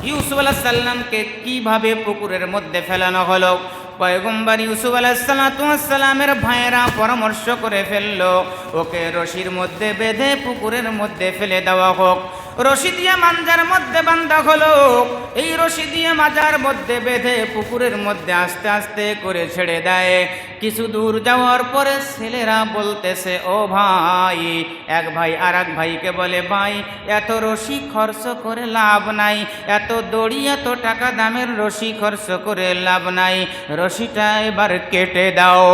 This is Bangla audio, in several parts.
ইউসুফ আলাইহিস সালামকে কিভাবে পুকুরের মধ্যে ফেলানো হলো। পয়গম্বর ইউসুফ আলাইহিস সালামের ভাইয়েরা পরামর্শ করে ফেলল, ওকে রশির মধ্যে বেঁধে পুকুরের মধ্যে ফেলে দেওয়া হোক। রশি দিয়ে মাঞ্জার মধ্যে বাঁধা হলো। এই রশি দিয়ে মাজার মধ্যে বেঁধে পুকুরের মধ্যে আস্তে আস্তে করে ছেড়ে দেয়। কিছু দূর যাওয়ার পরে ছেলেরা বলতেছে, ও ভাই, এক ভাই আর এক ভাইকে বলে, ভাই এত রশি খরচ করে লাভ নাই, এত দড়ি এত টাকা দামের রশি খরচ করে লাভ নাই, রশিটা এবার কেটে দাও।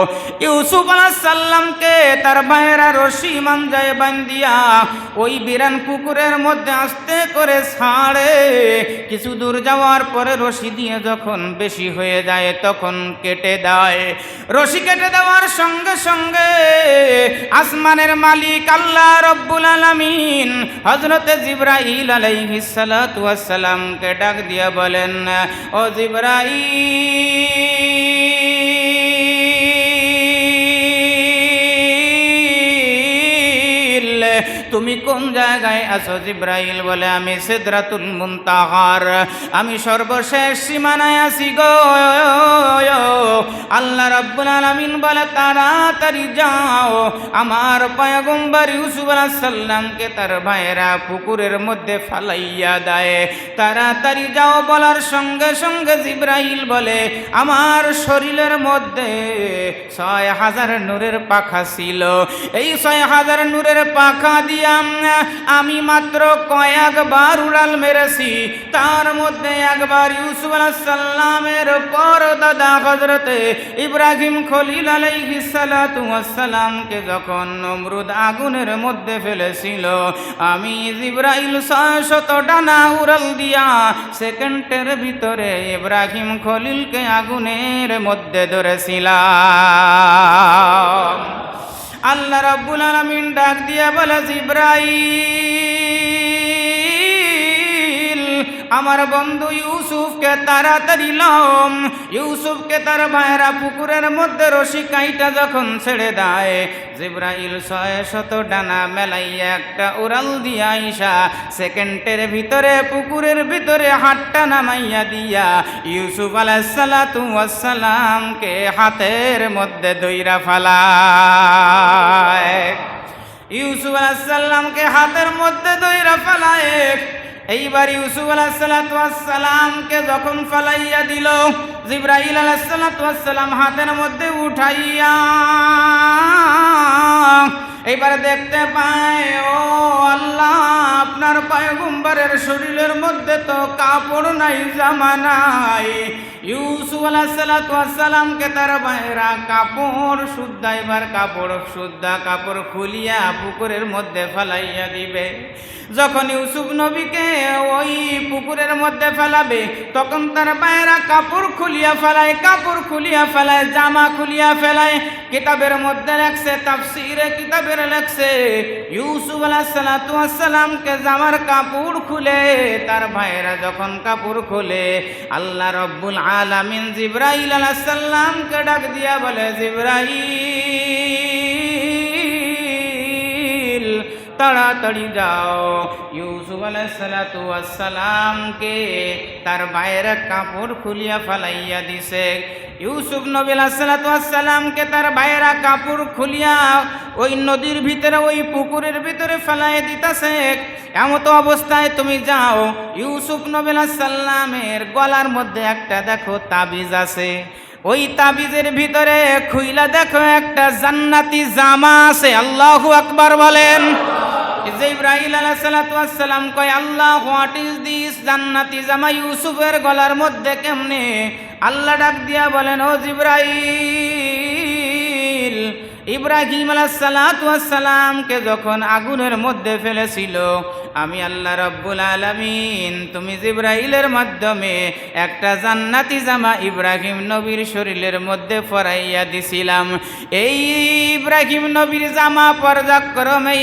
ইউসুফ আলাইহিস সালামকে তার ভাইয়েরা রশি মাঞ্জায় বাঁধিয়া ওই বিরান পুকুরের মধ্যে আস্তে করে ছাড়ে। কিছু দূর যাওয়ার পরে রশি দিয়ে যখন বেশি হয়ে যায় তখন কেটে দেয়। রশি কেটে দেওয়ার সঙ্গে সঙ্গে আসমানের মালিক আল্লাহ রব্বুল আলামিন হযরতে জিবরাইল আলাইহিস সালাতু ওয়াস সালামকে ডাক দিয়ে বলেন, ও জিবরাইল, তুমি কোন জায়গায় আছো? জিবরাইল বলে, আমি সিদরাতুল মুনতাহার, আমি সর্বশেষ সীমানায় আছি গো। আল্লাহ রাব্বুল আলামিন বলে, তাড়াতাড়ি যাও, আমার পয়গম্বর ইউসুফ আলাইহিস সালামকে তার ভাইয়েরা পুকুরের মধ্যে ফালাইয়া দেয়, তাড়াতাড়ি যাও। বলার সঙ্গে সঙ্গে জিবরাইল বলে, আমার শরীরের মধ্যে ৬,০০০ নূরের পাখা ছিল। এই ৬,০০০ নূরের পাখা দিয়া আমি মাত্র কয়েকবার উড়াল মেরেছি। তার মধ্যে একবার ইউসুফ আলাইহিস সালামের পরদাদা হযরতে ইব্রাহিম খলিল আলাইহিস সালাতু ওয়াস সালামকে যখন নমরুদ আগুনের মধ্যে ফেলেছিল, আমি জিবরাইল ৬০০ ডানা উড়াল দিয়া সেকেন্ডের ভিতরে ইব্রাহিম খলিলকে আগুনের মধ্যে ধরেছিলাম। আল্লাহ রাব্বুল আলামিন ডাক দিয়া বলে, জিবরাইল, আমার বন্ধু ইউসুফকে তাড়াতাড়ি লম। ইউসুফকে তার ভাইয়েরা পুকুরের মধ্যে রশি কাইটা যখন ছেড়ে দেয়, জিবরাইল ৬০০ ডানা মেলাইয়া একটা উড়াল দিয়া আইসা সেকেন্ডের ভিতরে পুকুরের ভিতরে হাতটা নামাইয়া দিয়া ইউসুফ আলাইহিস সালাতু ওয়াস সালামকে হাতের মধ্যে ধইরা ফেলায়। ইউসুফ আলাইহিস সালামকে হাতের মধ্যে ধইরা ফেলায়। এইবার ইউসুফ আলাইহিস সালাতু ওয়াস সালামকে যখন ফালাইয়া দিল, জিবরাইল আলাইহিস সালাতু ওয়াস সালাম হাতের মধ্যে উঠাইয়া এইবার দেখতে পায়, ও আল্লাহ, আপনার পয়গম্বরের শরীরের মধ্যে তো কাপড় নাই, জামা নাই। ইউসুফ আলাইহিস সালাতু ওয়াস সালামকে তার ভাইয়েরা কাপড় শুদ্ধা, এবার কাপড় খুলিয়া পুকুরের মধ্যে ফেলাইয়া দিবে। যখন ইউসুফ নবীকে ওই পুকুরের মধ্যে ফেলাবে তখন তার ভাইয়েরা কাপড় খুলিয়া ফেলায়, জামা খুলিয়া ফেলায়। কিতাবের মধ্যে লেখছে, তাফসীরে কিতাবের লেখছে, ইউসুফ আলাইহিস সালাতু ওয়াস সালামকে জামার কাপড় খুলে তার ভাইয়েরা যখন কাপড় খুলে, আল্লাহ রব্বুল আলামিন জিবরাইল আলাইহিস সালামকে ডাক দিয়া বলে, জিবরাইল, তাড়াতাড়ি যাও, ইউসুফ আলাইহিস সালাতু ওয়াস সালামকে তার ভাইয়েরা কাপড় খুলিয়া ফেলাইয়া দিছে। ইউসুফ নবী আলাইহিস সালাতু ওয়াস সালামকে তার ভাইয়েরা কাপড় খুলিয়া ওই নদীর ভিতরে, ওই পুকুরের ভিতরে ফেলাই দিতেছে। এমতো অবস্থায় তুমি যাও, ইউসুফ নবী আলাইহিস সালামের গলার মধ্যে একটা দেখো তাবিজ আছে, ওই তাবিজের ভিতরে খুইলা দেখো একটা জান্নাতি জামা আছে। আল্লাহু আকবার বলেন। জিবরাইল আলাইহিস সালাতু ওয়াস সালাম কয়, আল্লাহ, হোয়াট ইজ দিস? জান্নাতি জামা ইউসুফের গলার মধ্যে কেমনে? আল্লাহ ডাক দিয়া বলেন, ও জিবরাইল, ইব্রাহিম আলাইহিস সালাতু ওয়াস সালামকে যখন আগুনের মধ্যে ফেলেছিল, আমি আল্লাহ রব্বুল আলামিন তুমি জিবরাইলের মাধ্যমে একটা জান্নাতি জামা ইব্রাহিম নবীর শরীরের মধ্যে পরাইয়া দিছিলাম। এই ইব্রাহিম নবীর জামা পর্যায়ক্রমে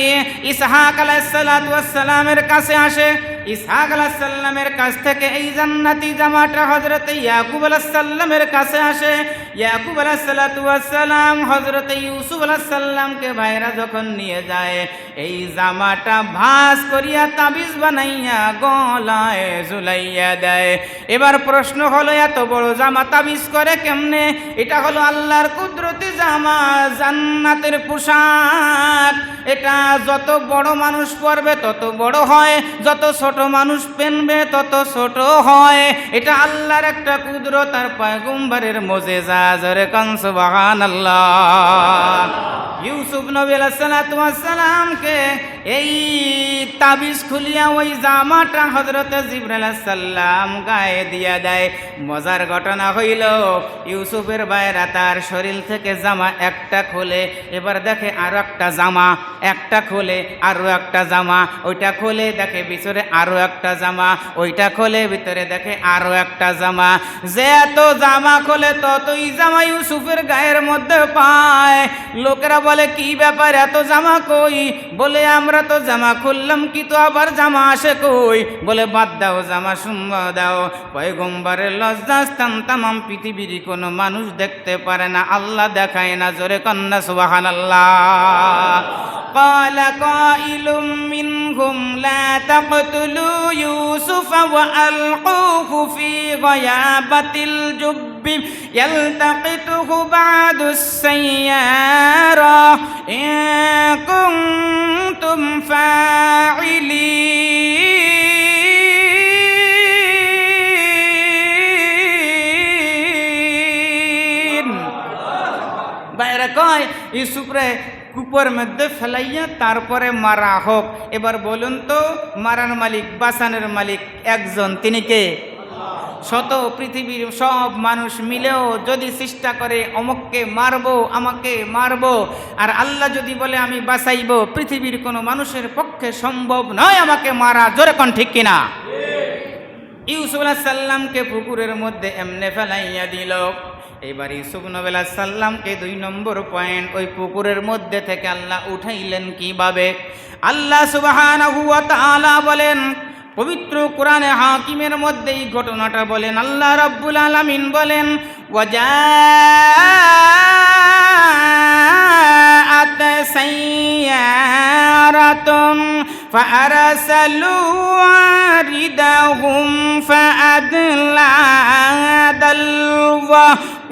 ইসহাক আলাইহিস সালাতু ওয়াস সালামের কাছে আসে। ইসহাক আলাইহিস সালামের কাছ থেকে এই জান্নাতি জামাটা হযরত ইয়াকুব আলাইহিস সালামের কাছে আসে। ইয়াকুব আলাইহিস সালাতু ওয়াস সালাম হযরত ইউসুফ আলাইহিস সালামকে ভাইরা যখন নিয়ে যায়, এই জামাটা ভাঁজ করিয়া তাবিজ বানাইয়া গলায় ঝুলাইয়া দেয়। এবার প্রশ্ন হলো, এত বড় জামা তাবিজ করে কেমনে? এটা হলো আল্লাহর কুদরতি জামা, জান্নাতের পোশাক। এটা যত বড় মানুষ পরবে তত বড় হয়, যত ছোট মানুষ পেনবে তত ছোট হয়। এটা আল্লাহর একটা কুদরত আর পয়গম্বরের মুজিজা। জোরে কান সুবহানাল্লাহ। ইউসুফ নবী আলাইহিস সালাতু ওয়াস সালামকে এই তাবিজ খুলিয়া ওই জামাটা হযরত জিবরাইল আলাইহিস সালাম গায়ে দিয়া দেয়। মজার ঘটনা হইল, ইউসুফের ভাইরা তার শরীর থেকে জামা একটা খোলে, এবার দেখে আরো একটা জামা, একটা খোলে আরো একটা জামা, ওইটা খোলে দেখে ভিতরে আরো একটা জামা, ওইটা খোলে ভিতরে দেখে আরো একটা জামা। যে এত জামা খোলে ততই জামা ইউসুফের গায়ের মধ্যে পায়। লোকেরা বলে, কি ব্যাপার এত জামা কই? বলে, আমরা তো জামা খুললাম কিন্তু আবার জামা আসে কই? বলে, বাদ দাও জামা, সুম্মা দাও। পয়গম্বরের লজ্জাস্থান তামাম পৃথিবীর কোনো মানুষ দেখতে পারে না, আল্লাহ দেখায় না। জোরে কন্যা সুবহানাল্লাহ। قال قائل منهم لا تقتلوا يوسف وألقوه في غيابة الجب يلتقطه بعض السيارة إن كنتم فاعلين। বাইরে কয়, ইউসুফ রে কূপের মধ্যে ফেলাইয়া তারপরে মারা হোক। এবার বলুন তো, মারার মালিক, বাঁচানোর মালিক একজন, তিনি কে? শত পৃথিবীর সব মানুষ মিলেও যদি চেষ্টা করে অমুককে মারবো, আমাকে মারবো, আর আল্লাহ যদি বলে আমি বাঁচাইব, পৃথিবীর কোনো মানুষের পক্ষে সম্ভব নয় আমাকে মারা। জোরে কোন ঠিক কিনা? ইউসুফ আলাইহিস সালামকে পুকুরের মধ্যে এমনে ফেলাইয়া দিল। এবার ইউসুফ নবী আলাইহিস সালামকে 2 নম্বর পয়েন্ট, ওই পুকুরের মধ্যে থেকে আল্লাহ উঠাইলেন কিভাবে? আল্লাহ সুবহানাহু ওয়া তাআলা বলেন পবিত্র কোরআনে হাকিমের মধ্যে এই ঘটনাটা বলেন। আল্লাহ রাব্বুল আলামিন বলেন, ওয়াজাআত সাইয়ারাতুন ফাআরসালু ওয়ারিদাহুম ফাআদলা দালওয়া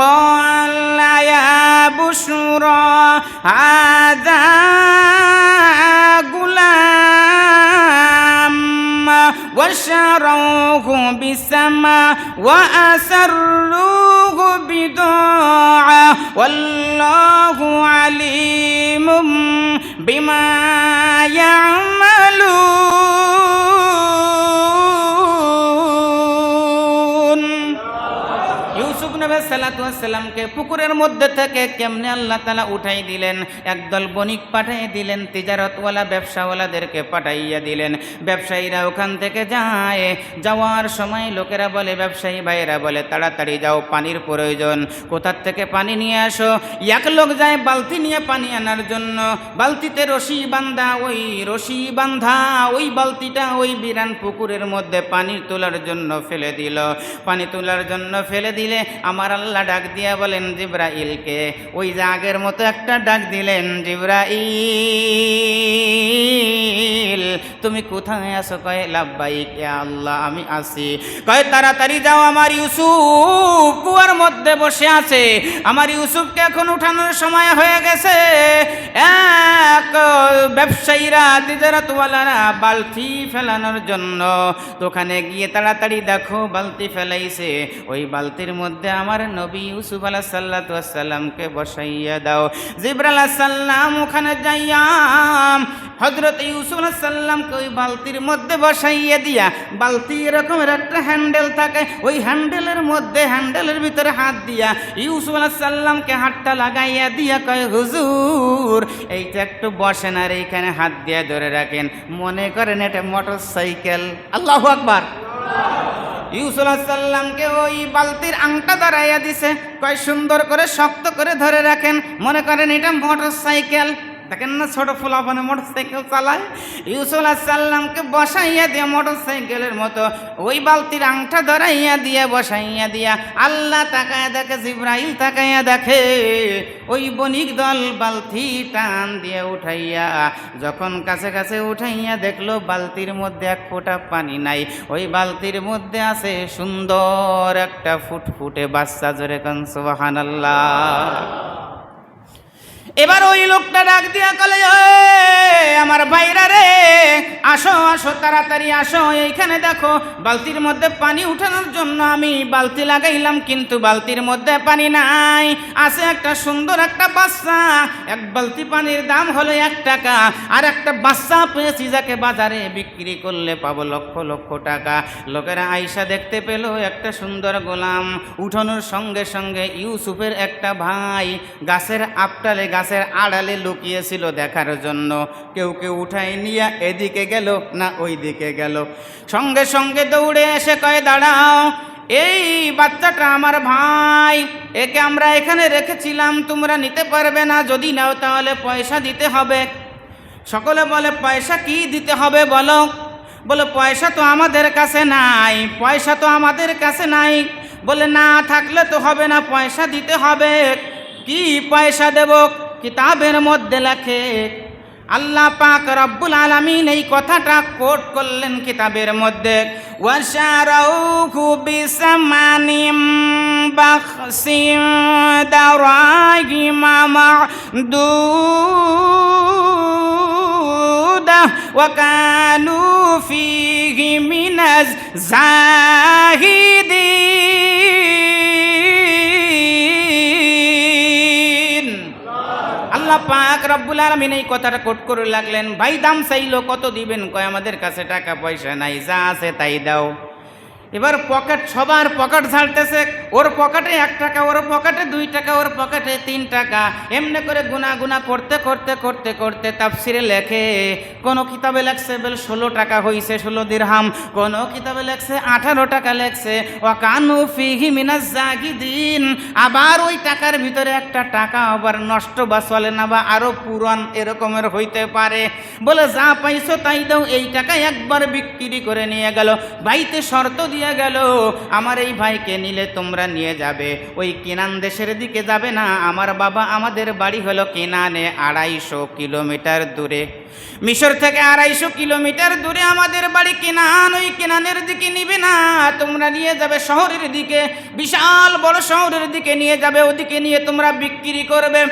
قال يا بشرى هذا غلام وشروه بسما وأسروه بضاعة والله عليم بما يعملون। ইউসুফ নবী সাল্লাল্লাহু আলাইহি সাল্লামকে পুকুরের মধ্যে থেকে কেমনে আল্লাহ তাআলা উঠাই দিলেন? একদল বণিক পাঠিয়ে দিলেন, তিজারতওয়ালা ব্যবসাওয়ালাদেরকে পাঠাইয়া দিলেন। ব্যবসায়ীরা ওখান থেকে যায়, যাওয়ার সময় লোকেরা বলে, ব্যবসায়ী ভাইয়েরা বলে, তাড়াতাড়ি যাও, পানির প্রয়োজন, কোথার থেকে পানি নিয়ে আসো। এক লোক যায় বালতি নিয়ে পানি আনার জন্য, বালতিতে রশি বান্ধা, ওই রশি বান্ধা ওই বালতিটা ওই বিরান পুকুরের মধ্যে পানি তোলার জন্য ফেলে দিল। পানি তোলার জন্য ফেলে দিলে আমার আল্লাহ ডাক দিয়া বলেন জিবরাইলকে, ওই যে আগের মতো একটা ডাক দিলেন, জিবরাইল তুমি কোথায় আছো? কয় লাব্বাইক ইয়া আল্লাহ, আমি আছি। কয় তাড়াতাড়ি যাও, আমার ইউসুফ কুয়ার মধ্যে বসে আছে, আমার ইউসুফকে এখন উঠানোর সময় হয়ে গেছে। এক ব্যবসায়ীরা, তিজারতওয়ালারা বালতি ফেলানোর জন্য দোকানে গিয়ে তাড়াতাড়ি দেখো বালতি ফেলাইছে, ওই বালতির মধ্যে আমার নবী ইউসুফ আলাইহিস সালাতু ওয়াস সালামকে বসাইয়া দাও। জিবরাইল আলাইহিস সালাম ওখানে যাইয়া হযরত ইউসুফ আলাইহিস সালামকে ওই বালতির মধ্যে বসাইয়া দিয়া, বালতি এরকমের একটা হ্যান্ডেল থাকে, ওই হ্যান্ডেলের মধ্যে, হ্যান্ডেলের ভিতরে হাত দিয়া ইউসুফ আলাইহিস সালামকে হাতটা লাগাইয়া দিয়া কয়, হুজুর এইটা একটু বসেন আর এইখানে হাত দিয়ে ধরে রাখেন, মনে করেন এটা মোটর সাইকেল। আল্লাহু আকবার। ইউসুফ আলাইহিস সালামকে ওই বালতির আংটা দাঁড়াইয়া দিছে, কয় সুন্দর করে শক্ত করে ধরে রাখেন, মনে করেন এটা মোটর সাইকেল। দেখেন না ছোট ফুলাপানে মোটরসাইকেল চালায়, ইউসুফ আলাইহিস সালামকে বসাইয়া দিয়ে মোটরসাইকেলের মতো ওই বালতির আংটা ধরাইয়া দিয়ে বসাইয়া দিয়া আল্লাহ তাকায়া দেখে, জিবরাইল তাকায়া দেখে, ওই বণিক দল বালতি টান দিয়ে উঠাইয়া যখন কাছে কাছে উঠাইয়া দেখলো বালতির মধ্যে এক ফোঁটা পানি নাই, ওই বালতির মধ্যে আছে সুন্দর একটা ফুটফুটে বাচ্চা। জোরে কান সুবহানাল্লাহ। এবার ওই লোকটা ডাক দিয়া কলে, আমার ভাইরা রে, আসো আসো তাড়াতাড়ি আসো, এইখানে দেখো বালতির মধ্যে পানি উঠানোর জন্য আমি বালতি লাগাইলাম, কিন্তু বালতির মধ্যে পানি নাই, আছে একটা সুন্দর একটা বাচ্চা। এক বালতি পানির দাম হলো 1 টাকা, আর একটা বাচ্চা পেয়েছি যাকে বাজারে বিক্রি করলে পাবো লক্ষ লক্ষ টাকা। লোকেরা আইসা দেখতে পেল একটা সুন্দর গোলাম, উঠানোর সঙ্গে সঙ্গে ইউসুফের একটা ভাই গাছের আপটালে গাছের আড়ালে লুকিয়েছিল দেখার জন্য। কেউ কেউ উঠাই নিয়ে এদিকে গেল না ওই দিকে গেল, সঙ্গে সঙ্গে দৌড়ে এসে কয়, দাঁড়াও, এই বাচ্চাটা আমার ভাই, একে আমরা এখানে রেখেছিলাম, তোমরা নিতে পারবে না, যদি নাও তাহলে পয়সা দিতে হবে। সকলে বলে, পয়সা কি দিতে হবে বলো? বলে, পয়সা তো আমাদের কাছে নাই, পয়সা তো আমাদের কাছে নাই। বলে, না থাকলে তো হবে না, পয়সা দিতে হবে। কি পয়সা দেব? কিতাবের মধ্যে লেখে, আল্লাহ পাক রব্বুল আলামিন এই কথাটা কোট করলেন কিতাবের মধ্যে, ওয়াশারাউহু বিসামানিম বাখসিন দারাহিমা মা'দুদা ওয়া কানু ফীহি মিনাজ জাহিদিন। আল্লাহ পাক রব্বুল আলামিন এই কথাটা কোট করে লাগলেন। ভাই দাম চাইলো, কত দিবেন? কয়, আমাদের কাছে টাকা পয়সা নাই, যা আছে তাই দাও। এবার পকেট, সবার পকেট ঝাড়তেছে, ওর পকেটে 1 টাকা, ওর পকেটে 2 টাকা, ওর পকেটে 3 টাকা, এমনি করে গুনা গুনা করতে করতে করতে করতে তাফসিরে লেখে, কোনো কিতাবে লেখছে বেল 16 টাকা হইছে, 16 দিরহাম, কোনো কিতাবে লেখছে 18 টাকা লেখছে। ওয়া কানু ফীহি মিনাজ জাহিদিন। আবার ওই টাকার ভিতরে একটা টাকা আবার নষ্ট বা চলে না বা আরো পুরান এরকমের হইতে পারে। বলে, যা পাইছো তাই দাও। এই টাকা একবার বিক্রি করে নিয়ে গেল। বাইতে শর্ত দিয়ে গেল, আমার এই ভাইকে নিলে তোমরা নিয়ে যাবে, ওই কেনান দেশের দিকে যাবে না। আমার বাবা, আমাদের বাড়ি হলো কেনানে, 250 কিলোমিটার দূরে, মিশর থেকে 250 কিলোমিটার দূরে আমাদের বাড়ি কেনান। ওই কেনানের দিকে নিবে না, তোমরা নিয়ে যাবে শহরের দিকে, বিশাল বড় শহরের দিকে নিয়ে যাবে, ওদিকে নিয়ে তোমরা বিক্রি করবে।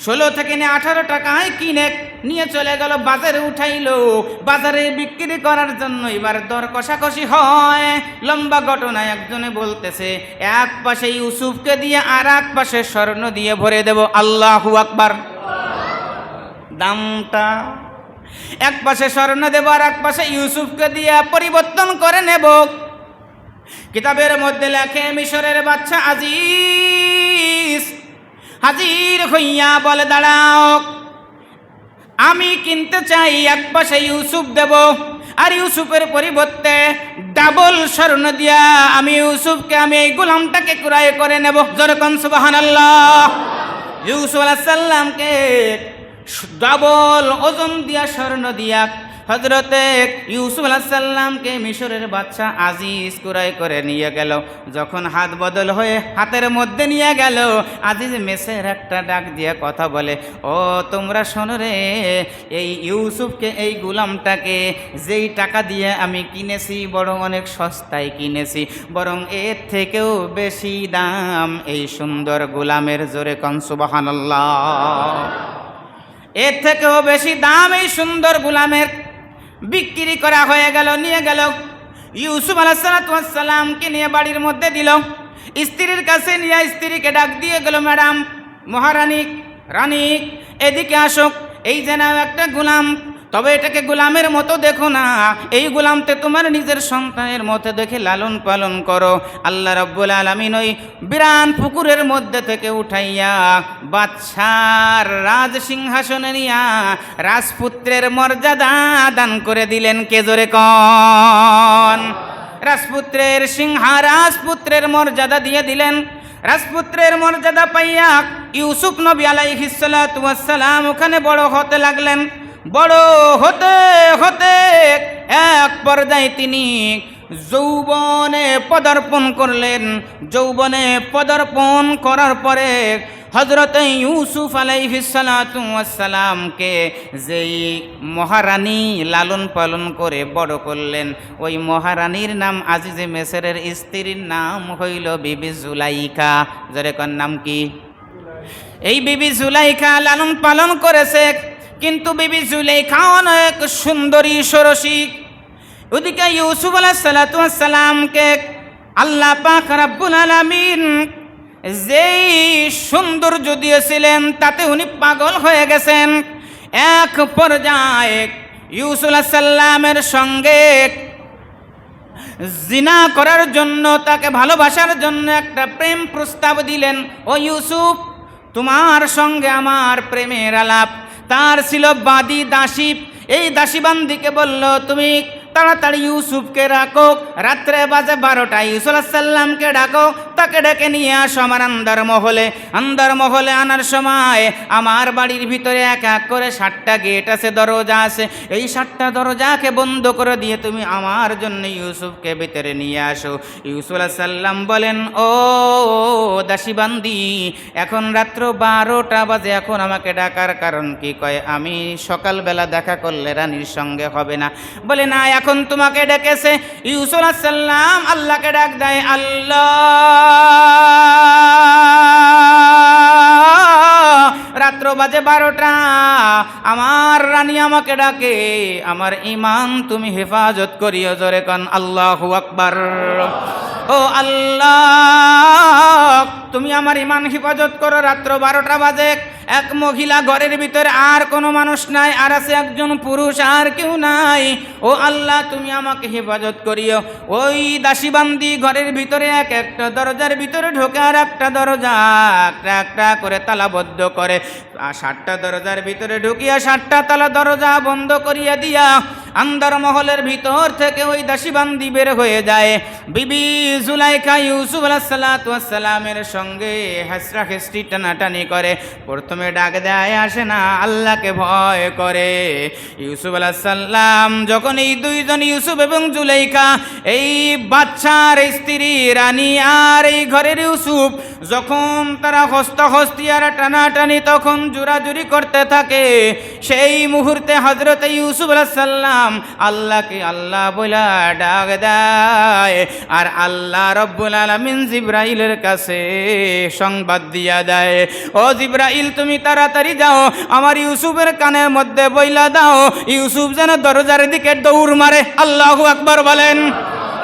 16 থেকে 18 টাকায় কিনে নিয়ে চলে গেল, বাজারে উঠাইলো। বাজারে বিক্রি করার জন্য এবার দর কষাকষি হয়। লম্বা ঘটনা। একজনে বলতেছে, এক পাশে ইউসুফকে দিয়ে আর এক পাশে স্বর্ণ দিয়ে ভরে দেব। আল্লাহু আকবার। দামটা এক পাশে স্বর্ণ দেব আর এক পাশে ইউসুফকে দিয়ে পরিবর্তন করে নেব। কিতাবের মধ্যে লেখে, মিশরের বাদশা আজিজ হাজির হইয়া বলে, দাঁড়াও, আমি কিনতে চাই, এক পাশে ইউসুফ দেব আর ইউসুফের পরিবর্তে ডাবল স্বর্ণ দিয়া আমি ইউসুফকে, আমি এই গোলামটাকে ক্রয় করে নেব। যেরকম সুবহানাল্লাহ। ইউসুফ আলাইহিস সালামকে ডাবল ওজন দিয়া স্বর্ণ দিয়া হযরতে ইউসুফ আলাইহিস সালামকে মিশরের বাদশা আজিজ ক্রয় করে নিয়ে গেল। যখন হাত বদল হয়ে হাতের মধ্যে নিয়ে গেল, আজিজ মেসের একটা ডাক দিয়ে কথা বলে, ও তোমরা শোনো রে, এই ইউসুফকে, এই গোলামটাকে যেই টাকা দিয়ে আমি কিনেছি, বরং অনেক সস্তায় কিনেছি, বরং এর থেকেও বেশি দাম এই সুন্দর গোলামের। জোরে কোন সুবহানাল্লাহ। এর থেকেও বেশি দাম এই সুন্দর গোলামের। বিক্রি করা হয়ে গেল, নিয়ে গেল। ইউসুফ আলাইহিস সালামকে নিয়ে বাড়ির মধ্যে দিল। স্ত্রীর কাছে নিয়ে স্ত্রীকে ডাক দিয়ে গেল, ম্যাডাম, মহারানী, রানী, এদিকে আসো, এই যে নাও একটা গোলাম, তবে এটাকে গোলামের মতো দেখো না, এই গোলামতে তোমার নিজের সন্তানের মতো দেখে লালন পালন করো। আল্লাহ রাব্বুল আলামিন ওই বিরান পুকুরের মধ্যে থেকে উঠাইয়া বাদশার রাজ সিংহাসনে নিয়া রাজপুত্রের মর্যাদা দান করে দিলেন। কে জোরে কন? রাজপুত্রের রাজপুত্রের মর্যাদা দিয়ে দিলেন। রাজপুত্রের মর্যাদা পাইয়া ইউসুফ নবী আলাইহিস সালাতু ওয়াস সালাম ওখানে বড় হতে লাগলেন। বড় হতে হতে এক পর্যায়ে তিনি যৌবনে পদার্পণ করলেন। যৌবনে পদার্পণ করার পরে হযরত ইউসুফ আলাইহিস সালাতু ওয়াস সালামকে যেই মহারানী লালন পালন করে বড় করলেন, ওই মহারানীর নাম আজিজে মেসরের স্ত্রীর নাম হইল বিবি জুলাইখা। যেরকম নাম কি? এই বিবি জুলাইখা লালন পালন করেছে, কিন্তু বিবি জুলাইখা অনেক সুন্দরী ষোড়শী। ওদিকে ইউসুফ আলাইহিস সালাতু ওয়াস সালামকে আল্লাহ পাক রব্বুল আলামিন যেই সৌন্দর্য দিয়েছিলেন তাতে উনি পাগল হয়ে গেছেন। এক পর্যায়ে ইউসুফ আলাইহিস সালামের সঙ্গে জিনা করার জন্য, তাকে ভালোবাসার জন্য একটা প্রেম প্রস্তাব দিলেন। ও ইউসুফ, তোমার সঙ্গে আমার প্রেমের আলাপ। তার ছিল বাদী দাসী। এই দাসীবান্দিকে বলল, তুমি তাড়াতাড়ি ইউসুফকে রাখো, রাত্রে বাজে 12টা, ইউসুফ আলাইহিস সালামকে ডাকো, তাকে ডেকে নিয়ে আসো আমার আন্দার মহলে। আন্দার মহলে আনার সময় আমার বাড়ির ভিতরে এক এক করে 7টা গেট আছে, দরজা আছে। এই 7টা দরজাকে বন্ধ করে দিয়ে তুমি আমার জন্য ইউসুফকে ভিতরে নিয়ে আসো। ইউসুফ আলাইহিস সালাম বলেন, ও দাসীবান্দি, এখন রাত্র 12টা বাজে, এখন আমাকে ডাকার কারণ কি? কয়, আমি সকালবেলা দেখা করলে রানীর সঙ্গে হবে না। বলে, না, এখন তোমাকে ডেকেছে। ইউসুফ আলাইহিস সালাম আল্লাহকে ডাক দেয়, আল্লাহ, রাত্র বাজে 12টা, আমার রানী আমাকে ডাকে, আমার ঈমান তুমি হেফাজত করিও। জোরে কান আল্লাহু আকবার। ও আল্লাহ, তুমি আমার ঈমান হেফাজত করো। রাত্র 12টা বাজে, এক মহিলা ঘরের ভিতরে, আর কোনো মানুষ নাই, আর আছে একজন পুরুষ, আর কেউ নাই। ও আল্লাহ, তুমি আমাকে হেফাজত করিও। ওই দাসীবান্দি ঘরের ভিতরে এক একটা দরজার ভিতরে ঢোকে, আর একটা দরজা একটা একটা করে তালাবদ্ধ করে। 7টা দরজার ভিতরে ঢুকিয়া 7টা তালা দরজা বন্ধ করিয়া দিয়া আন্দার মহলের ভিতর থেকে ওই দাসীবান্দি বের হয়ে যায়। বিবি জুলাইখা ইউসুফ আলাইহিস সালাতু ওয়াস সালামের সঙ্গে হাসরা খেসটি টানাটানি করে। প্রথমে ডাক দেয়, আসে না, আল্লাহকে ভয় করে। ইউসুফ আলাইহিস সালাম যখন এই দুইজন ইউসুফ এবং জুলাইখা, এই বাচ্চার স্ত্রী রানী আর এই ঘরের ইউসুফ, যখন তারা হস্তাহস্তি আর টানাটানি তখন জোরাজুরি করতে থাকে, সেই মুহূর্তে হযরত ইউসুফ আলাইহিস সালাম আল্লাহকে আল্লাহ বলে ডাক দেয়। আর আল্লাহ রব্বুল আলামিন জিবরাইলের কাছে সংবাদ দিয়া দেয়, ও জিবরাইল, তুমি তাড়াতাড়ি যাও, আমার ইউসুফের কানের মধ্যে বইলা দাও, ইউসুফ যেন দরজার দিকে দৌড় মারে। আল্লাহু আকবার বলেন।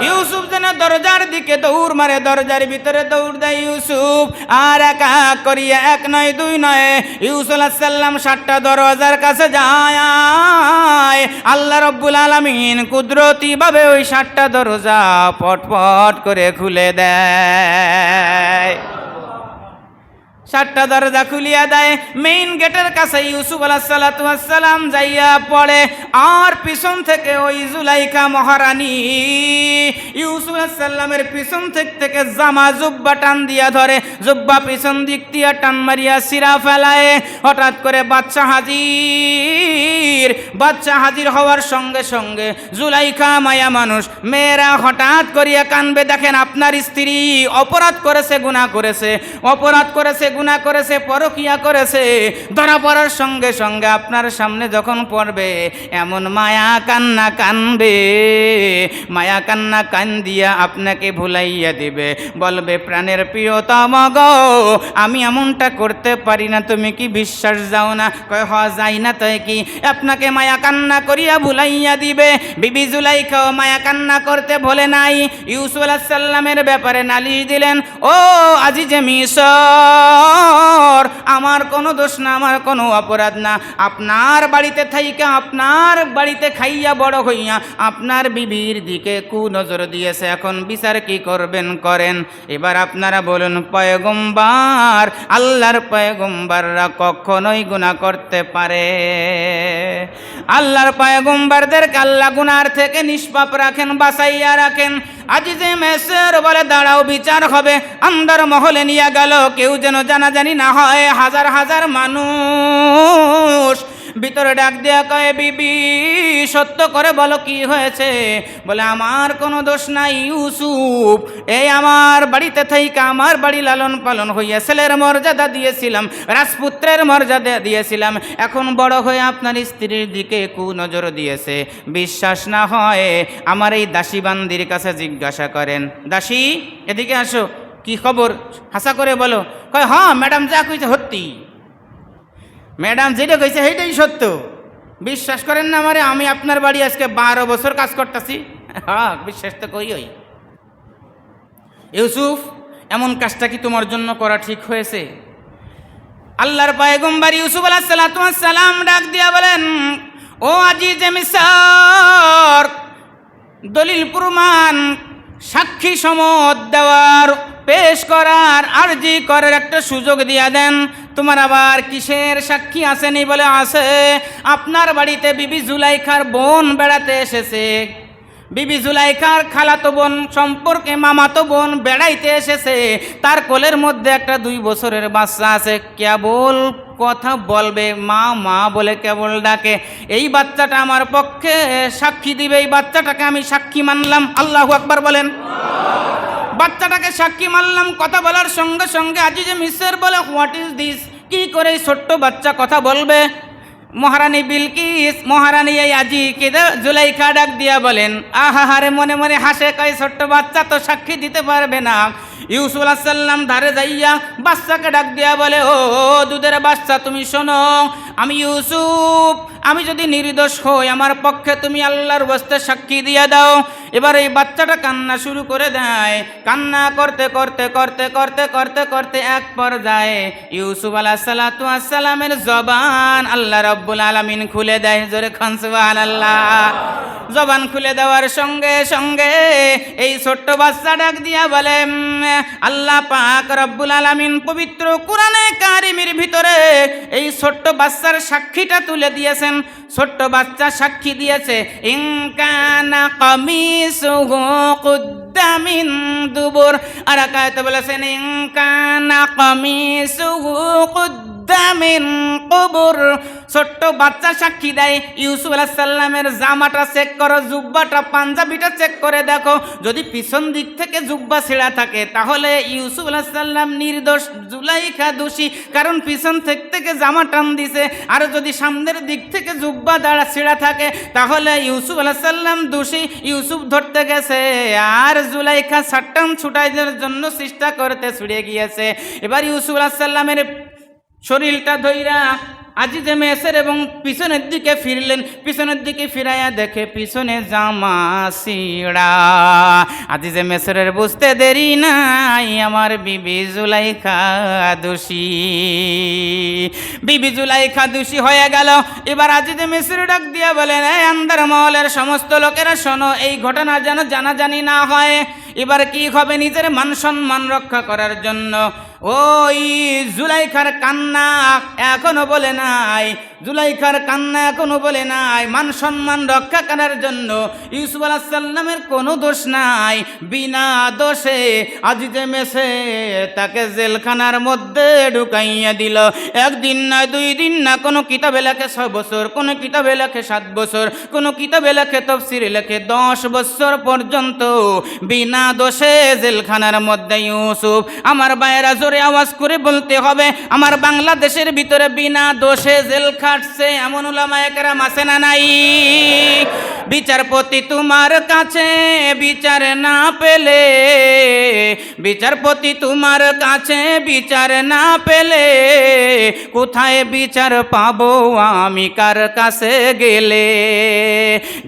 ইউসুফ যেন দরজার দিকে দৌড় মারে। দরজার ভিতরে দৌড় দেয় ইউসুফ, আর এক এক করিয়া, 1 নয় 2 নয়, ইউসুফ আলাইহিস সালাম 7টা দরজার কাছে যায়। আল্লাহ রব্বুল আলামিন কুদরতি ভাবে ওই 7টা দরজা পটপট করে খুলে দেয়। 7টা দরজা খুলিয়া দেয়। মেইন গেটের কাছে ইউসুফ আলাইহিস সালাতু ওয়াস সালাম যাইয়া পড়ে, আর পিছন থেকে ওই জুলাইখা মহারানী ইউসুফ আলাইহিস সালামের পিছন থেকে জামা জুব্বা টান দিয়া ধরে। জুব্বা পিছন দিক দিয়া টান মারিয়া সিরা ফেলায়। হঠাৎ করে বাচ্চা হাজির। বাচ্চা হাজির হওয়ার সঙ্গে সঙ্গে জুলাইখা মায়া মানুষ, মেয়েরা হঠাৎ করিয়া কানবে। দেখেন, আপনার স্ত্রী অপরাধ করেছে, গুনাহ করেছে, অপরাধ করেছে, গুনাহ করেছে, পরকিয়া করেছে। ধরা পড়ার সঙ্গে সঙ্গে আপনার সামনে যখন পড়বে, এমন মায়া কান্না কানবে, মায়া কান্না কান দিয়া আপনাকে ভুলাইয়া দিবে। বলবে, প্রাণের প্রিয়তম গো, আমি এমনটা করতে পারি না, তুমি কি বিশ্বাস যাও না? কয়, হ, যাই না, তাই কি? আপনাকে মায়া কান্না করিয়া ভুলাইয়া দিবে। বিবি জুলাইখাও মায়া কান্না করতে ভোলে নাই। ইউসুফ আলাইহিস সালামের ব্যাপারে নালিশ দিলেন, ও আজিজে মিসর, আমার কোনো দোষ না, আমার কোনো অপরাধ না। আপনার বাড়িতে থাইকা, আপনার বাড়িতে খাইয়া বড় হইয়া আপনার বিবির দিকে কুনজর দিয়েছে, এখন বিচার কি করবেন করেন। এবার আপনারা বলুন, পয়গম্বর, আল্লাহর পয়গম্বররা কখনোই গুনাহ করতে পারে? আল্লাহর পয়গম্বরদেরকে আল্লাহ গুনার থেকে নিষ্পাপ রাখেন, বাঁচাইয়া রাখেন। আজিজে মেসর বলে দাঁড়াও, বিচার হবে। আন্দার মহলে নিয়ে গেল, কেউ যেন জানাজানি না হয়। হাজার হাজার মানুষ ভিতরে ডাক দেয়া কয়, বিবি সত্য করে বলো কি হয়েছে? বলে আমার কোনো দোষ নাই ইউসুফ, এই আমার বাড়িতে থাইকা আমার বাড়ি লালন পালন হইয়া ছেলের মর্যাদা দিয়েছিলাম, রাজপুত্রের মর্যাদা দিয়েছিলাম, এখন বড় হয়ে আপনার স্ত্রীর দিকে কুনজর দিয়েছে। বিশ্বাস না হয় আমার এই দাসী বান্দির কাছে জিজ্ঞাসা করেন। দাসী এদিকে আসো, কি খবর, হাসা করে বলো। কয় হ্যাঁ ম্যাডাম, যা কইছে সত্যি, ম্যাডাম যেটা কইছে সেইটাই সত্য। বিশ্বাস করেন না আমারে, আমি আপনার বাড়ি আজকে 12 বছর কাজ করতেছি। হ্যাঁ বিশ্বাস তো কই। ইউসুফ এমন কাজটা কি তোমার জন্য করা ঠিক হয়েছে? আল্লাহর পয়গম্বর ইউসুফ আলাইহিস সালাম ডাক দিয়া বলেন, ও আজিজে মিসর, দলিল প্রমাণ সাক্ষী সমত দেওয়ার, পেশ করার, আরজি করার একটা সুযোগ দিয়া দেন। তোমার আবার কিসের সাক্ষী আসেনি? বলে আছে, আপনার বাড়িতে বিবি জুলাইখার বোন বেড়াতে এসেছে। বিবি জুলাইখার খালাতো বোন সম্পর্কে মামাতো বোন বেড়াইতে এসেছে, তার কোলের মধ্যে একটা 2 বছরের বাচ্চা আছে, কেবল কথা বলবে, মা মা বলে কেবল ডাকে। এই বাচ্চাটা আমার পক্ষে সাক্ষী দিবে, এই বাচ্চাটাকে আমি সাক্ষী মানলাম। আল্লাহু আকবার বলেন। বাচ্চাটাকে সাক্ষী মানলাম। কথা বলার সঙ্গে সঙ্গে আজিজে মিসর বলে, হোয়াট ইজ দিস? কি করে এই ছোট্ট বাচ্চা কথা বলবে? মহারানী বিলকিস, মহারানী এই আজিকে জুলাইখা ডাক দিয়া বলেন, আহাহারে মনে মনে হাসে, কয় ছোট্ট বাচ্চা তো সাক্ষী দিতে পারবে না। ইউসুফ আলাইহিস সালাম ধারে যাইয়া বাচ্চাকে ডাক দিয়া বলে, ও দুধের বাচ্চা, তুমি শোনো, আমি ইউসুফ, আমি যদি নির্দোষ হই আমার পক্ষে তুমি আল্লাহর ওয়াস্তে সাক্ষী দিয়া দাও। এবার এই বাচ্চাটা কান্না শুরু করে দেয়। কান্না করতে করতে করতে করতে করতে করতে এক পর্যায়ে ইউসুফ আলাইহিস সালামের জবান আল্লাহ রব্বুল আলামিন খুলে দেয়। জোরে খান সুবহানাল্লাহ। জবান খুলে দেওয়ার সঙ্গে সঙ্গে এই ছোট্ট বাচ্চা ডাক দিয়া বলে, আল্লাহ পাক রব্বুল আলামিন পবিত্র কোরআনে কারিমের ভিতরে এই ছোট্ট বাচ্চার সাক্ষীটা তুলে দিয়েছেন। ছোট্ট বাচ্চা সাক্ষী দিয়েছে, ইন কানা কামিসুহু কুদ্দা মিন দুবুর। আর আয়াতে বলেছেন, ইন কানা কামিসুহু কুদ্দা মিন কুবুর। ছোট্ট বাচ্চা সাক্ষী দেয়। ইউসুফ আলাইহিস সালামের জামাটা চেক করো, জুব্বাটা, পাঞ্জাবিটা চেক করে দেখো, যদি পিছন দিক থেকে জুব্বা ছেঁড়া থাকে তাহলে ইউসুফ আলাইহিস সালাম নির্দোষ, জুলাইখা দোষী, কারণ পিছন থেকে জামা টান দিছে। আর যদি সামনের দিক থেকে জুব্বা দাঁড়া ছেঁড়া থাকে তাহলে ইউসুফ আলাইহিস সালাম দোষী, ইউসুফ ধরতে গেছে আর জুলাইখা ছাট্টান ছুটাইদের জন্য চেষ্টা করতে ছুড়ে গিয়েছে। এবার ইউসুফ আলাইহিস সালামের শরীরটা ধইরা আজিজে মেসর এবং পিছনের দিকে ফিরলেন। পিছনের দিকে ফিরাইয়া দেখে পিছনে জামা ছিঁড়া। আজিজে মেসরের বুঝতে দেরি নাই, আমার বিবি জুলাইখা দোষী। বিবি জুলাইখা দোষী হয়ে গেল। এবার আজিজে মেসর ডাক দিয়া বলেন, এই আন্দার মহলের সমস্ত লোকেরা শোনো, এই ঘটনা যেন জানাজানি না হয়। এবার কি হবে? নিজের মান সম্মান রক্ষা করার জন্য ওই জুলাইখার কান্না এখনো বলে নাই, জুলাইখার কান্না এখনো বলে নাই। মান সম্মান রক্ষা করার জন্য ইউসুফ আলাইহিস সালামের কোনো দোষ নাই, বিনা দোষে আজিজে মেসর তাকে জেলখানার মধ্যে ঢুকাইয়া দিল। 1 দিন না 2 দিন না, কোনো কিতাবে লেখে 6 বছর, কোনো কিতাবে লেখে 7 বছর, কোনো কিতাবে লেখে তাফসীরে লেখে 10 বছর পর্যন্ত বিনা দোষে জেলখানার মধ্যে ইউসুফ। আমার ভাইয়েরা জোরে আওয়াজ করে বলতে হবে, আমার বাংলাদেশের ভিতরে বিনা দোষে জেল খাটছে এমন উলামায়ে কেরাম আছে না নাই? বিচারপতি তোমার কাছে বিচার না পেলে, বিচারপতি তোমার কাছে বিচার না পেলে, কোথায় বিচার পাবো আমি কার কাছে গেলে?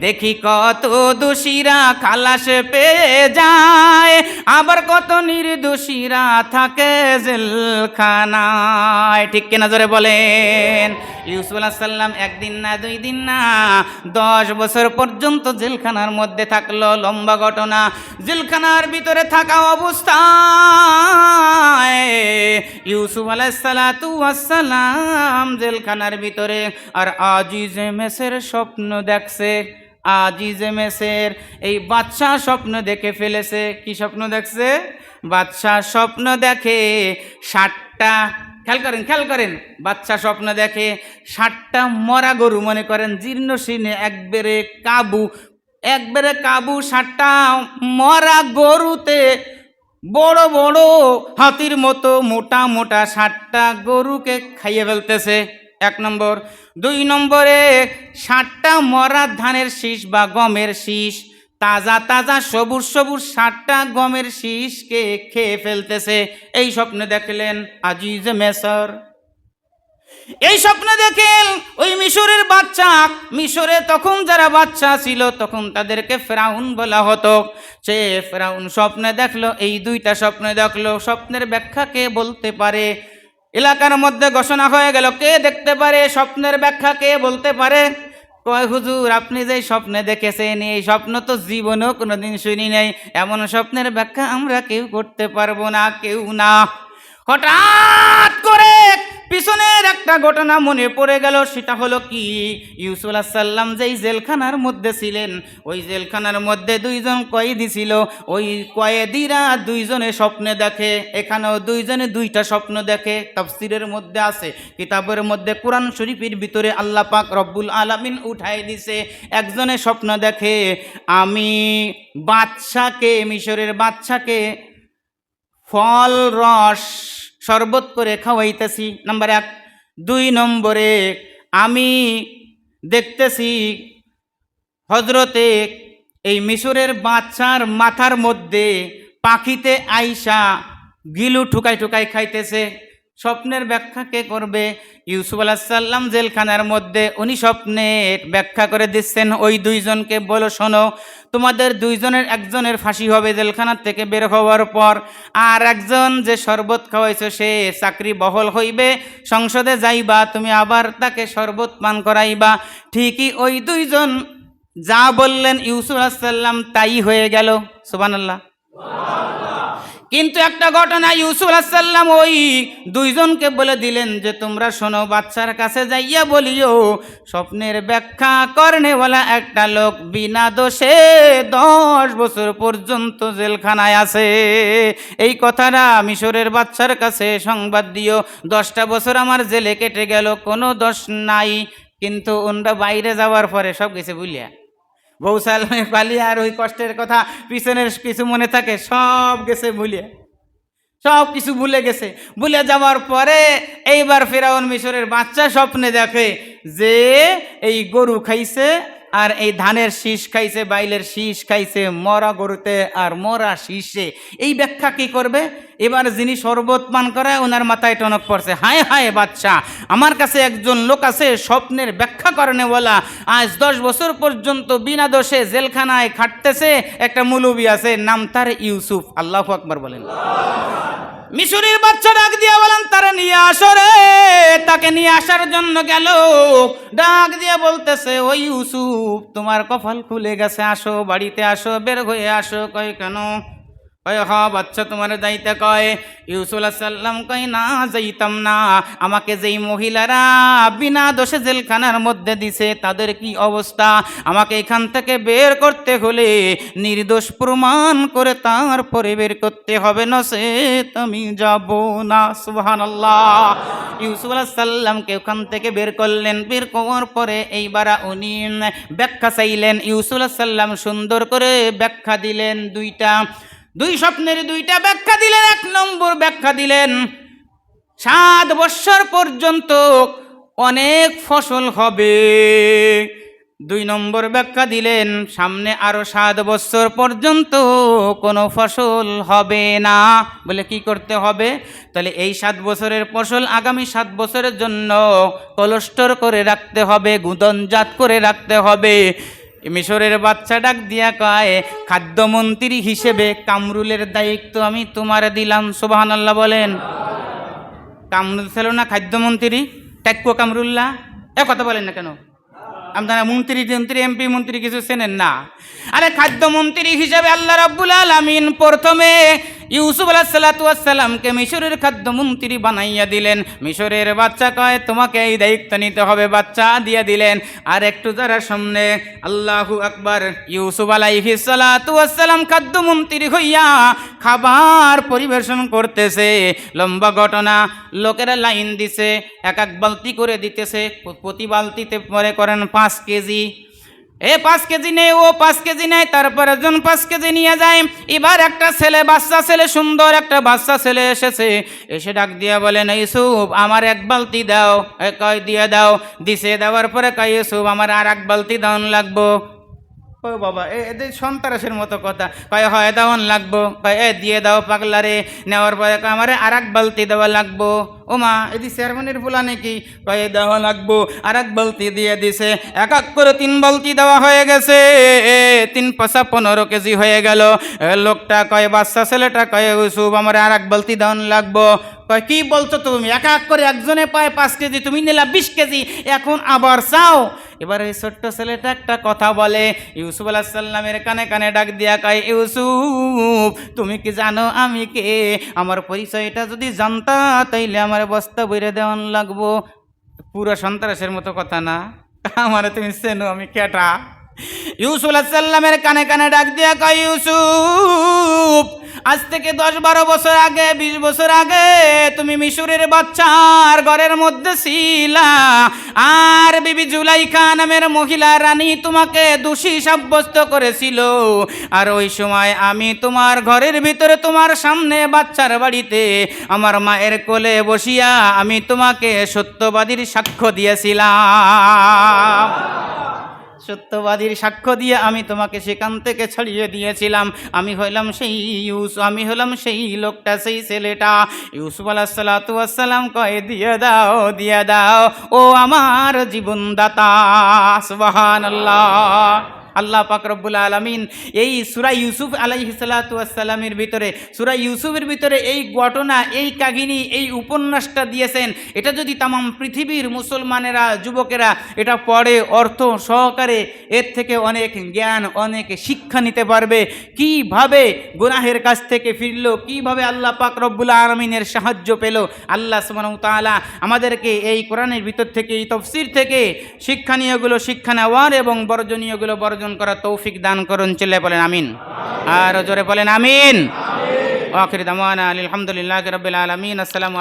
দেখি কত দোষীরা খালাস পেয়ে যায়, আবার কত নির্দোষীরা থাকে জেলখানায়। ঠিক কিনা জোরে বলেন? ইউসুফ আলাইহিস সালাম 1 দিন না 2 দিন না 10 বছর পর্যন্ত জেলখানার মধ্যে থাকলো। লম্বা ঘটনা। জেলখানার ভিতরে থাকা অবস্থায় ইউসুফ আলাইহিস সালাম জেলখানার ভিতরে, আর আজিজে মেসর স্বপ্ন দেখছে। আজিজে মেসের এই বাদশাহ স্বপ্ন দেখে ফেলেছে। কি স্বপ্ন দেখছে? বাদশাহ স্বপ্ন দেখে 60টা, খেয়াল করেন, বাচ্চা স্বপ্ন দেখে 60টা মরা গরু, মনে করেন জীর্ণ শীর্ণে একবারে কাবু 60টা মরা গরুতে বড় বড় হাতির মতো মোটা মোটা 60টা গরুকে খাইয়ে ফেলতেছে, 1 নম্বর। 2 নম্বরে 60টা মরা ধানের শীষ বা গমের শীষ, তাজা তাজা সবুজ সবুজ 60টা গমের শীষকে খেয়ে ফেলতেছে। এই স্বপ্ন দেখলেন আজিজ মেসর। এই স্বপ্ন দেখেন ওই মিশরের বাচ্চা, মিশরে তখন যারা বাচ্চা ছিল তখন তাদেরকে ফেরাউন বলা হতো। সে ফেরাউন স্বপ্নে দেখলো, এই 2টা স্বপ্ন দেখলো। স্বপ্নের ব্যাখ্যা কে বলতে পারে? এলাকার মধ্যে ঘোষণা হয়ে গেল, কে দেখতে পারে, স্বপ্নের ব্যাখ্যা কে বলতে পারে? কয় হুজুর আপনি যে স্বপ্নে দেখেছেন এই স্বপ্ন তো জীবনেও কোনোদিন শুনি নাই, এমন স্বপ্নের ব্যাখ্যা আমরা কেউ করতে পারবো না, কেউ না। হঠাৎ করে পিছনের একটা ঘটনা মনে পড়ে গেল। সেটা হলো কি, ইউসুফ আলাইহিস সালাম যেই জেলখানার মধ্যে ছিলেন, ওই জেলখানার মধ্যে 2 জন কয়েদি ছিল। ওই কয়েদিরা 2 জনে স্বপ্নে দেখে। এখানেও 2 জনে 2টা স্বপ্ন দেখে। তাফসীরের মধ্যে আছে, কিতাবের মধ্যে, কোরআন শরীফের ভিতরে আল্লাহ পাক রব্বুল আলামিন উঠাই দিছে। একজনে স্বপ্ন দেখে আমি বাদশাকে, মিশরের বাদশাকে ফল রস শরবত করে খাওয়াইতেছি, নাম্বার 1। 2 নম্বরে আমি দেখতেছি হজরতে এই মিশরের বাচ্চার মাথার মধ্যে পাখিতে আইসা গিলু ঠুকাই ঠুকাই খাইতেছে। স্বপ্নের ব্যাখ্যা কে করবে? ইউসুফ আলাইহিস সালাম জেলখানার মধ্যে, উনি স্বপ্নের ব্যাখ্যা করে দিচ্ছেন। ওই 2 জনকে বলো, শোনো, তোমাদের 2 জনের একজনের ফাঁসি হবে জেলখানার থেকে বের হওয়ার পর, আর একজন যে শরবত খাওয়াইছো সে চাকরি বহাল হইবে, সংসদে যাইবা, তুমি আবার তাকে শরবত পান করাইবা। ঠিকই ওই 2 জন যা বললেন ইউসুফ আলাইহিস সালাম তাই হয়ে গেল। সুবহানাল্লাহ। কিন্তু একটা ঘটনা, ইউসুফ আলাইহিস সালাম ওই 2 জনকে বলে দিলেন যে তোমরা শোনো, বাচ্চার কাছে যাইয়া বলিও স্বপ্নের ব্যাখ্যা করনেওয়ালা একটা লোক বিনা দোষে 10 বছর পর্যন্ত জেলখানায় আছে। এই কথাটা মিশরের বাচ্চার কাছে সংবাদ দিও। 10টা বছর আমার জেলে কেটে গেল, কোনো দোষ নাই, কিন্তু ওনরা বাইরে যাওয়ার পরে সব কিছু ভুলিয়া, বউ সালমে পালিয়ে আর ওই কষ্টের কথা পিছনের কিছু মনে থাকে, সব গেছে ভুলিয়ে, সব কিছু ভুলে গেছে। ভুলে যাওয়ার পরে এইবার ফেরাউন মিশরের বাচ্চা স্বপ্নে দেখে যে এই গরু খাইছে আর এই ধানের শীষ খাইছে, বাইলের শীষ খাইছে, মরা গরুতে আর মরা শীষে। এই ব্যাখ্যা কি করবে? এবার যিনি শরবত পান করে ওনার মাথায় টনক পড়ছে, হায় হায় বাচ্চা, আমার কাছে একজন লোক আছে স্বপ্নের ব্যাখ্যা করনে বলা, আজ 10 বছর পর্যন্ত বিনা দোষে জেলখানায় খাটতেছে, একটা মৌলবি আছে, নাম তার ইউসুফ। আল্লাহু আকবার বলেন। মিশরের বাচ্চা ডাক দিয়া বলেন, তারা নিয়ে আসো রে। তাকে নিয়ে আসার জন্য গেল, ডাক দিয়া বলতেছে, ওই ইউসুফ তোমার কপাল খুলে গেছে, আসো বাড়িতে আসো, বের হয়ে আসো। কয় কেন? কয় হ বাচ্চা তোমার যাইতে কয়। ইউসুফ আলাইহিস সালাম কয় না যাইতাম না, আমাকে যেই মহিলারা বিনা দোষে জেলখানার মধ্যে দিছে তাদের কি অবস্থা, আমাকে এখান থেকে বের করতে হলে নির্দোষ প্রমাণ করে তারপরে বের করতে হবে, নচেত আমি যাব না। সুবহানাল্লাহ। ইউসুফ আলাইহিস সালামকে ওখান থেকে বের করলেন। বের করার পরে এইবার উনি ব্যাখ্যা চাইলেন। ইউসুফ আলাইহিস সালাম সুন্দর করে ব্যাখ্যা দিলেন। 2 স্বপ্নের 2টা ব্যাখ্যা দিলেন। 1 নম্বর ব্যাখ্যা দিলেন 7 বছর পর্যন্ত অনেক ফসল হবে। 2 নম্বর ব্যাখ্যা দিলেন সামনে আরো 7 বছর পর্যন্ত কোনো ফসল হবে না। বলে কি করতে হবে? তাহলে এই 7 বছরের ফসল আগামী 7 বছরের জন্য কলস্টর করে রাখতে হবে, গুদামজাত করে রাখতে হবে। মিশরের বাচ্চা ডাক দিয়া কয়, খাদ্যমন্ত্রী হিসেবে কামরুলের দায়িত্ব আমি তোমার দিলাম। সুবহানাল্লাহ বলেন। কামরুল ছিল না খাদ্যমন্ত্রী, টাক্কো কামরুল্লাহ? এ কথা বলেন না কেন? আপনারা মন্ত্রী এমপি মন্ত্রী কিছু চেনেন না? আরে খাদ্যমন্ত্রী হিসেবে আল্লাহ রাব্বুল আলামিন প্রথমে ইউসুফ আলাইহিসসালামকে মিশরের খাদ্যমন্ত্রী বানাইয়া দিলেন। মিশরের বাচ্চা কয় তোমাকে এই দায়িত্ব নিতে হবে, বাচ্চা দিয়ে দিলেন। আর একটু যারা সামনে, আল্লাহু আকবার, ইউসুফ আলাইহিসসালাম খাদ্যমন্ত্রী হইয়া খাবার পরিবেশন করতেছে। লম্বা ঘটনা, লোকেরা লাইন দিছে, এক এক বালতি করে দিতেছে, প্রতি বালতিতে পরে করেন 5 কেজি। 5 কেজি নেই, ও 5 কেজি নেয়, তারপরে জন 5 কেজি নিয়ে যায়। এবার একটা ছেলে, বাচ্চা ছেলে, সুন্দর একটা বাচ্চা ছেলে এসেছে, এসে ডাক দিয়া বলেন ইউসুফ আমার 1 বালতি দাও। কয় দিয়ে দাও। দিছে, দেওয়ার পরে কয় ইউসুফ আমার আর 1 বালতি দাওন লাগবো। ও বাবা, এদের সন্ত্রাসের মতো কথা। কয় হয় দাওয়ান লাগবো। কয় দিয়ে দাও পাগলারে। নেওয়ার পরে কয় আমার আর 1 বালতি দেওয়া লাগবো। ও মা, এদি চেয়ারম্যানের বলা নাকি? কয়ে দেওয়া লাগবো। আর 1 বালতি দিয়ে দিছে। এক এক করে 3 বালতি দেওয়া হয়ে গেছে। 3 পাঁচা 15 কেজি হয়ে গেল। লোকটা কয়, বাচ্চা ছেলেটা কয় ইউসুফ আমার আর 1 বালতি দাওন লাগবো। কয় কি বলছো তুমি? এক এক করে একজনে পায় 5 কেজি, তুমি নিলা 20 কেজি, এখন আবার চাও? এবার এই ছোট্ট ছেলেটা একটা কথা বলে, ইউসুফ আলাইহিসসালামের কানে কানে ডাক দিয়া কয় ইউসুফ তুমি কি জানো আমি কে? আমার পরিচয়টা যদি জানতা তাইলে আমার বস্তা বইরে দেওয়ান লাগবো। পুরো সন্ত্রাসের মতো কথা না? আমার তুমি চেনো আমি কেটা? ইউসুফ আলাইহিসসালামের কানে কানে ডাক দিয়া কয় ইউসুফ আজ থেকে 10-12 বছর আগে, 20 বছর আগে তুমি মিশরের বাচ্চার ঘরের মধ্যে ছিলা, আর বিবি জুলাইখা নামের মহিলা রানী তোমাকে দোষী সাব্যস্ত করেছিল। আর ওই সময় আমি তোমার ঘরের ভিতরে, তোমার সামনে বাচ্চার বাড়িতে আমার মায়ের কোলে বসিয়া আমি তোমাকে সত্যবাদীর সাক্ষ্য দিয়েছিলাম। সত্যবাদীর সাক্ষ্য দিয়ে আমি তোমাকে সেখান থেকে ছাড়িয়ে দিয়েছিলাম। আমি হইলাম সেই ইউসুফ, আমি হলাম সেই লোকটা, সেই ছেলেটা। ইউসুফ আলাইহিসসালাম কয় দিয়ে দাও, দিয়ে দাও, ও আমার জীবনদাতা। সুবহানাল্লাহ। আল্লাহ পাক রব্বুল আলামিন এই সূরা ইউসুফ আলাইহিসসালামের ভিতরে, সূরা ইউসুফের ভিতরে এই ঘটনা, এই কাহিনী, এই উপন্যাসটা দিয়েছেন। এটা যদি তাম পৃথিবীর মুসলমানেরা, যুবকেরা এটা পড়ে অর্থ সহকারে, এর থেকে অনেক জ্ঞান, অনেক শিক্ষা নিতে পারবে। কিভাবে গুনাহের কাছ থেকে ফিরল, কিভাবে আল্লাহ পাক রব্বুল আলামিনের সাহায্য পেল। আল্লাহ সুবহানাহু ওয়া তাআলা আমাদেরকে এই কোরআনের ভিতর থেকে, এই তাফসীর থেকে শিক্ষণীয়গুলো শিক্ষা নেওয়ার এবং বর্জনীয়গুলো বর্জন করার তৌফিক দান করুন। চিল্লে বলেন আমিন। আর জোরে বলেন আমিন। আখির দাওয়ানা আলহামদুলিল্লাহি রাব্বিল আলামিন। আসসালামু